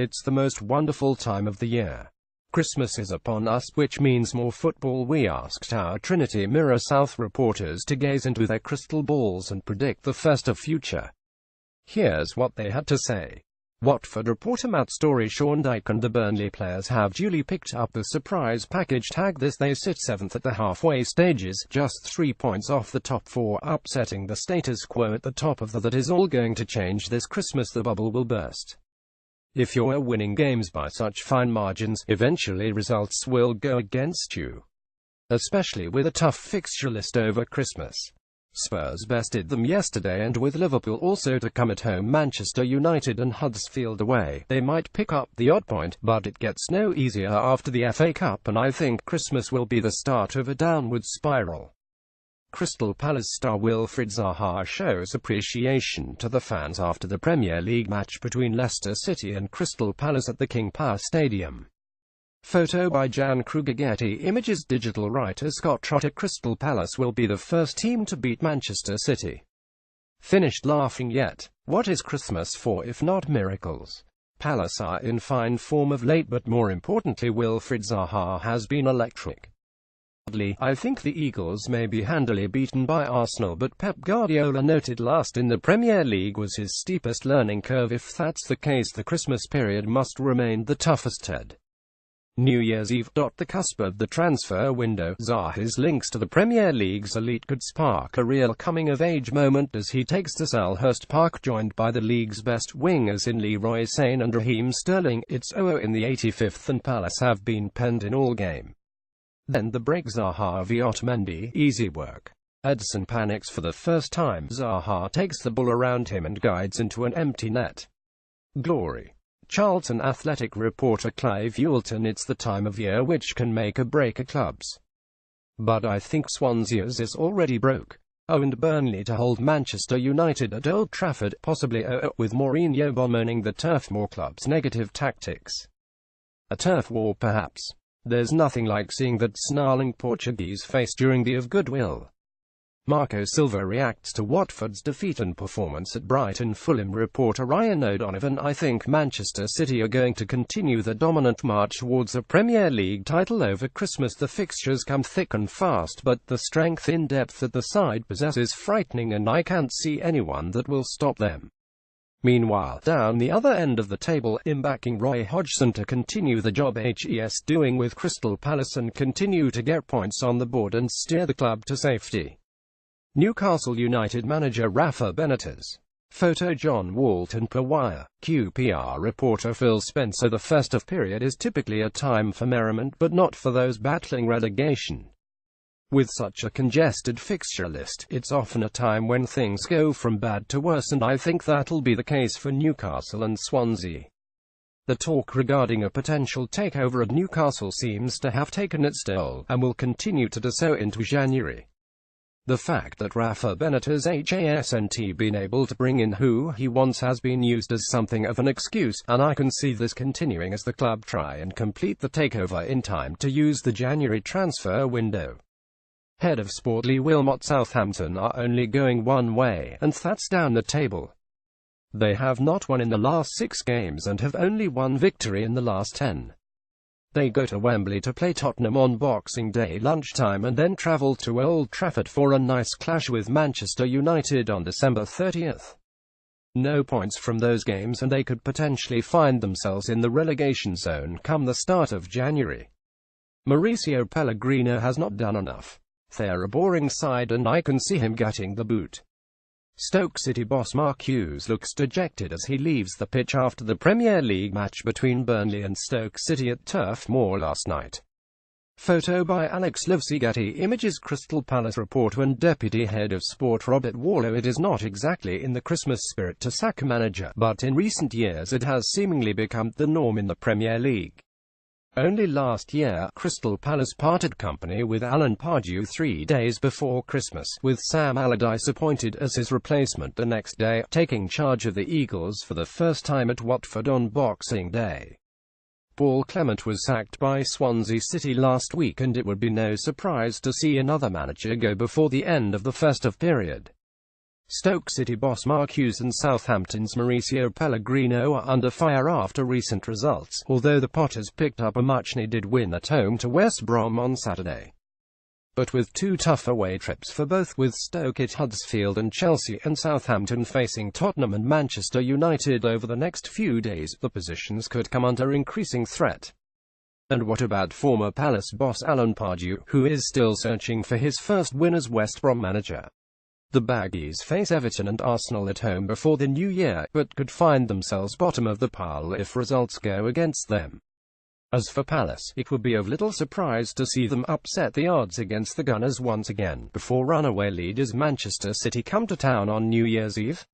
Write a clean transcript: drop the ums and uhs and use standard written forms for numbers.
It's the most wonderful time of the year. Christmas is upon us, which means more football. We asked our Trinity Mirror South reporters to gaze into their crystal balls and predict the festive future. Here's what they had to say. Watford reporter Matt Story: Sean Dyche and the Burnley players have duly picked up the surprise package tag. They sit 7th at the halfway stages, just 3 points off the top 4, upsetting the status quo at the top of the. That is all going to change this Christmas. The bubble will burst. If you're winning games by such fine margins, eventually results will go against you. Especially with a tough fixture list over Christmas. Spurs bested them yesterday, and with Liverpool also to come at home, Manchester United and Huddersfield away, they might pick up the odd point, but it gets no easier after the FA Cup, and I think Christmas will be the start of a downward spiral. Crystal Palace star Wilfried Zaha shows appreciation to the fans after the Premier League match between Leicester City and Crystal Palace at the King Power Stadium. Photo by Jan Kruger. Getty Images. Digital writer Scott Trotter: Crystal Palace will be the first team to beat Manchester City. Finished laughing yet? What is Christmas for if not miracles? Palace are in fine form of late, but more importantly, Wilfried Zaha has been electric. I think the Eagles may be handily beaten by Arsenal, but Pep Guardiola noted last in the Premier League was his steepest learning curve. If that's the case, the Christmas period must remain the toughest. New Year's Eve. The cusp of the transfer window. Zaha's links to the Premier League's elite could spark a real coming-of-age moment as he takes to Selhurst Park, joined by the league's best wingers in Leroy Sane and Raheem Sterling. It's 0 in the 85th and Palace have been penned in all game. Then the break. Zaha v Otamendi. Easy work. Edson panics for the first time. Zaha takes the ball around him and guides into an empty net. Glory. Charlton Athletic reporter Clive Ewelton: It's the time of year which can make or break a club's. But I think Swansea's is already broke. And Burnley to hold Manchester United at Old Trafford, possibly with Mourinho bemoaning the turf war club's negative tactics. A turf war perhaps. There's nothing like seeing that snarling Portuguese face during the of goodwill. Marco Silva reacts to Watford's defeat and performance at Brighton. Fulham reporter Ryan O'Donovan: I think Manchester City are going to continue the dominant march towards a Premier League title over Christmas. The fixtures come thick and fast, but the strength in depth that the side possesses is frightening, and I can't see anyone that will stop them. Meanwhile, down the other end of the table, I'm backing Roy Hodgson to continue the job he's doing with Crystal Palace and continue to get points on the board and steer the club to safety. Newcastle United manager Rafa Benitez. Photo John Walton per Wire. QPR reporter Phil Spencer: The festive period is typically a time for merriment, but not for those battling relegation. With such a congested fixture list, it's often a time when things go from bad to worse, and I think that'll be the case for Newcastle and Swansea. The talk regarding a potential takeover of Newcastle seems to have taken its toll, and will continue to do so into January. The fact that Rafa Benitez hasn't been able to bring in who he wants has been used as something of an excuse, and I can see this continuing as the club try and complete the takeover in time to use the January transfer window. Head of sport Lee Wilmot: Southampton are only going one way, and that's down the table. They have not won in the last 6 games and have only one victory in the last 10. They go to Wembley to play Tottenham on Boxing Day lunchtime and then travel to Old Trafford for a nice clash with Manchester United on December 30th. No points from those games and they could potentially find themselves in the relegation zone come the start of January. Mauricio Pellegrino has not done enough. They're a boring side and I can see him getting the boot. Stoke City boss Mark Hughes looks dejected as he leaves the pitch after the Premier League match between Burnley and Stoke City at Turf Moor last night. Photo by Alex Livesey. Getty Images. Crystal Palace reporter and deputy head of sport Robert Warlow: It is not exactly in the Christmas spirit to sack a manager, but in recent years it has seemingly become the norm in the Premier League. Only last year, Crystal Palace parted company with Alan Pardew 3 days before Christmas, with Sam Allardyce appointed as his replacement the next day, taking charge of the Eagles for the first time at Watford on Boxing Day. Paul Clement was sacked by Swansea City last week, and it would be no surprise to see another manager go before the end of the festive period. Stoke City boss Mark Hughes and Southampton's Mauricio Pellegrino are under fire after recent results, although the Potters picked up a much-needed win at home to West Brom on Saturday. But with two tough away trips for both, with Stoke at Huddersfield and Chelsea, and Southampton facing Tottenham and Manchester United over the next few days, the positions could come under increasing threat. And what about former Palace boss Alan Pardew, who is still searching for his first win as West Brom manager? The Baggies face Everton and Arsenal at home before the new year, but could find themselves bottom of the pile if results go against them. As for Palace, it would be of little surprise to see them upset the odds against the Gunners once again, before runaway leaders Manchester City come to town on New Year's Eve.